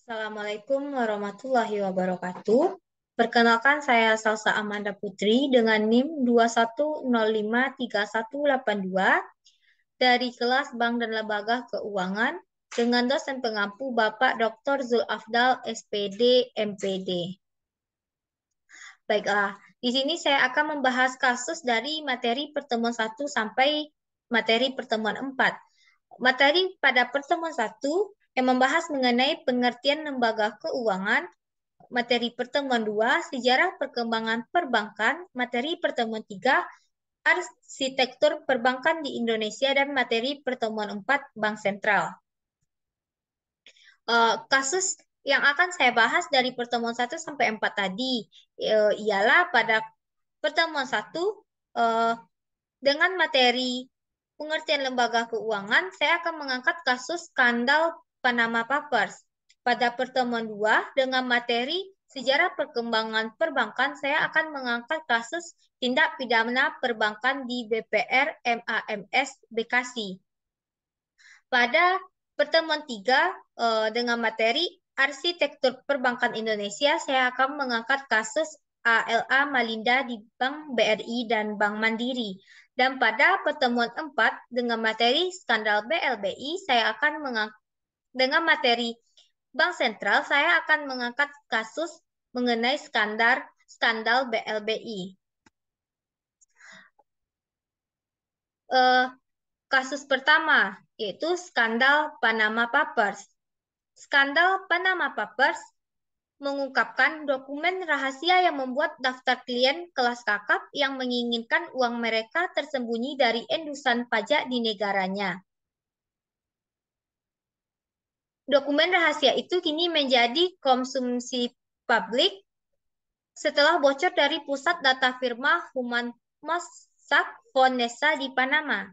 Assalamualaikum warahmatullahi wabarakatuh. Perkenalkan saya Salsa Amanda Putri dengan NIM 21053182 dari kelas Bank dan Lembaga Keuangan dengan dosen pengampu Bapak Dr. Zulafdal SPD MPD. Baiklah, di sini saya akan membahas kasus dari materi pertemuan 1 sampai materi pertemuan 4. Materi pada pertemuan 1 yang membahas mengenai pengertian lembaga keuangan, materi pertemuan 2 sejarah perkembangan perbankan, materi pertemuan 3 arsitektur perbankan di Indonesia, dan materi pertemuan 4 Bank Sentral. Kasus yang akan saya bahas dari pertemuan 1 sampai 4 tadi ialah pada pertemuan 1 dengan materi pengertian lembaga keuangan, saya akan mengangkat kasus skandal Panama Papers. Pada pertemuan 2 dengan materi sejarah perkembangan perbankan, saya akan mengangkat kasus tindak pidana perbankan di BPR MAMS Bekasi. Pada pertemuan 3 dengan materi arsitektur perbankan Indonesia, saya akan mengangkat kasus ALA Malinda di Bank BRI dan Bank Mandiri. Dan pada pertemuan 4 dengan materi skandal BLBI, saya akan mengangkat dengan materi Bank Sentral, saya akan mengangkat kasus mengenai skandal BLBI. Kasus pertama yaitu skandal Panama Papers. Skandal Panama Papers mengungkapkan dokumen rahasia yang membuat daftar klien kelas kakap yang menginginkan uang mereka tersembunyi dari endusan pajak di negaranya. Dokumen rahasia itu kini menjadi konsumsi publik setelah bocor dari pusat data firma Human Mossack Fonseca di Panama.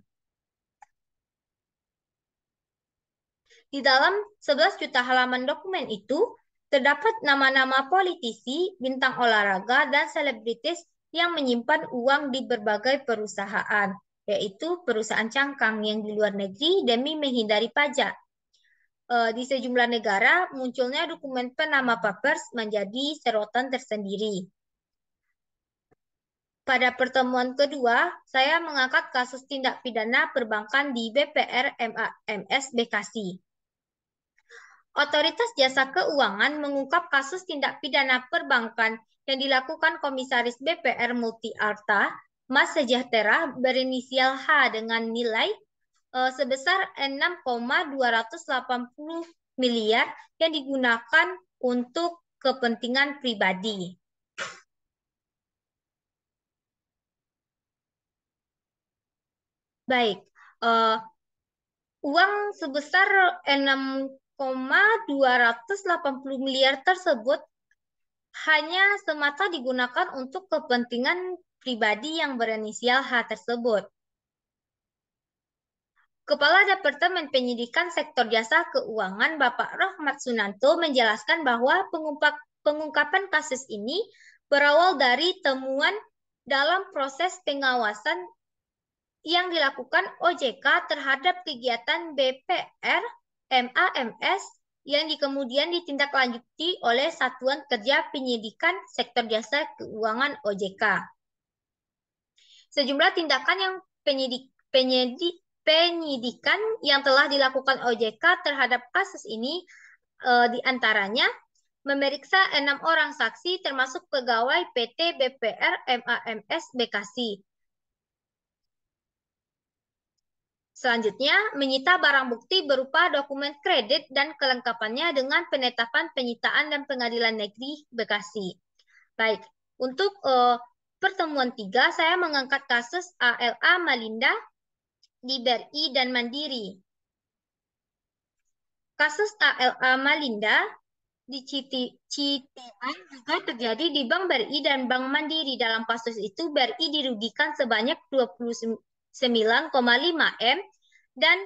Di dalam 11 juta halaman dokumen itu, terdapat nama-nama politisi, bintang olahraga, dan selebritis yang menyimpan uang di berbagai perusahaan, yaitu perusahaan cangkang yang di luar negeri demi menghindari pajak. Di sejumlah negara, munculnya dokumen Panama Papers menjadi sorotan tersendiri. Pada pertemuan kedua, saya mengangkat kasus tindak pidana perbankan di BPR MAMS Bekasi. Otoritas Jasa Keuangan mengungkap kasus tindak pidana perbankan yang dilakukan Komisaris BPR Multi Arta, Mas Sejahtera berinisial H dengan nilai sebesar 6,280 miliar yang digunakan untuk kepentingan pribadi. Baik, uang sebesar 6,280 miliar tersebut hanya semata digunakan untuk kepentingan pribadi yang berinisial H tersebut. Kepala Departemen Penyidikan Sektor Jasa Keuangan Bapak Rohmat Sunanto menjelaskan bahwa pengungkapan kasus ini berawal dari temuan dalam proses pengawasan yang dilakukan OJK terhadap kegiatan BPR MAMS yang kemudian ditindaklanjuti oleh Satuan Kerja Penyidikan Sektor Jasa Keuangan OJK. Sejumlah tindakan yang penyidikan yang telah dilakukan OJK terhadap kasus ini diantaranya memeriksa 6 orang saksi termasuk pegawai PT BPR MAMS Bekasi. Selanjutnya, menyita barang bukti berupa dokumen kredit dan kelengkapannya dengan penetapan penyitaan dan Pengadilan Negeri Bekasi. Baik, untuk pertemuan 3, saya mengangkat kasus ALA Malinda di BRI dan Mandiri. Kasus ALA Malinda di Citibank juga terjadi di Bank BRI dan Bank Mandiri. Dalam kasus itu, BRI dirugikan sebanyak 29,5 M dan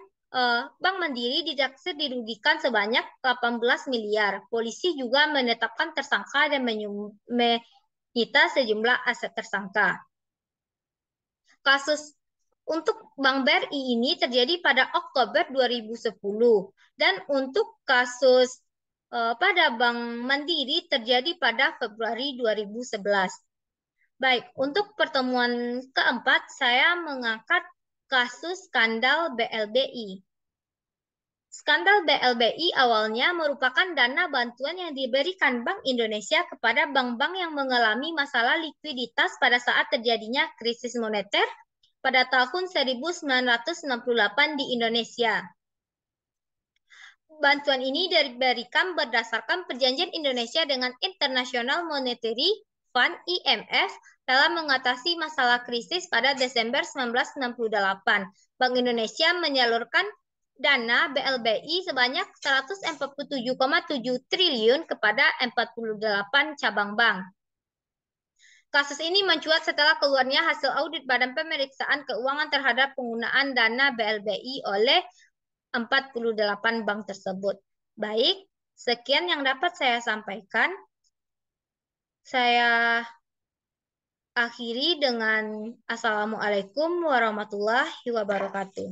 Bank Mandiri didaksir dirugikan sebanyak 18 miliar. Polisi juga menetapkan tersangka dan menyita sejumlah aset tersangka. Kasus untuk Bank BRI ini terjadi pada Oktober 2010 dan untuk kasus pada Bank Mandiri terjadi pada Februari 2011. Baik, untuk pertemuan keempat, saya mengangkat kasus skandal BLBI. Skandal BLBI awalnya merupakan dana bantuan yang diberikan Bank Indonesia kepada bank-bank yang mengalami masalah likuiditas pada saat terjadinya krisis moneter pada tahun 1968 di Indonesia. Bantuan ini diberikan berdasarkan perjanjian Indonesia dengan International Monetary Fund (IMF) dalam mengatasi masalah krisis pada Desember 1968. Bank Indonesia menyalurkan dana BLBI sebanyak 147,7 triliun kepada 48 cabang bank. Kasus ini mencuat setelah keluarnya hasil audit Badan Pemeriksaan Keuangan terhadap penggunaan dana BLBI oleh 48 bank tersebut. Baik, sekian yang dapat saya sampaikan. Saya akhiri dengan Assalamualaikum warahmatullahi wabarakatuh.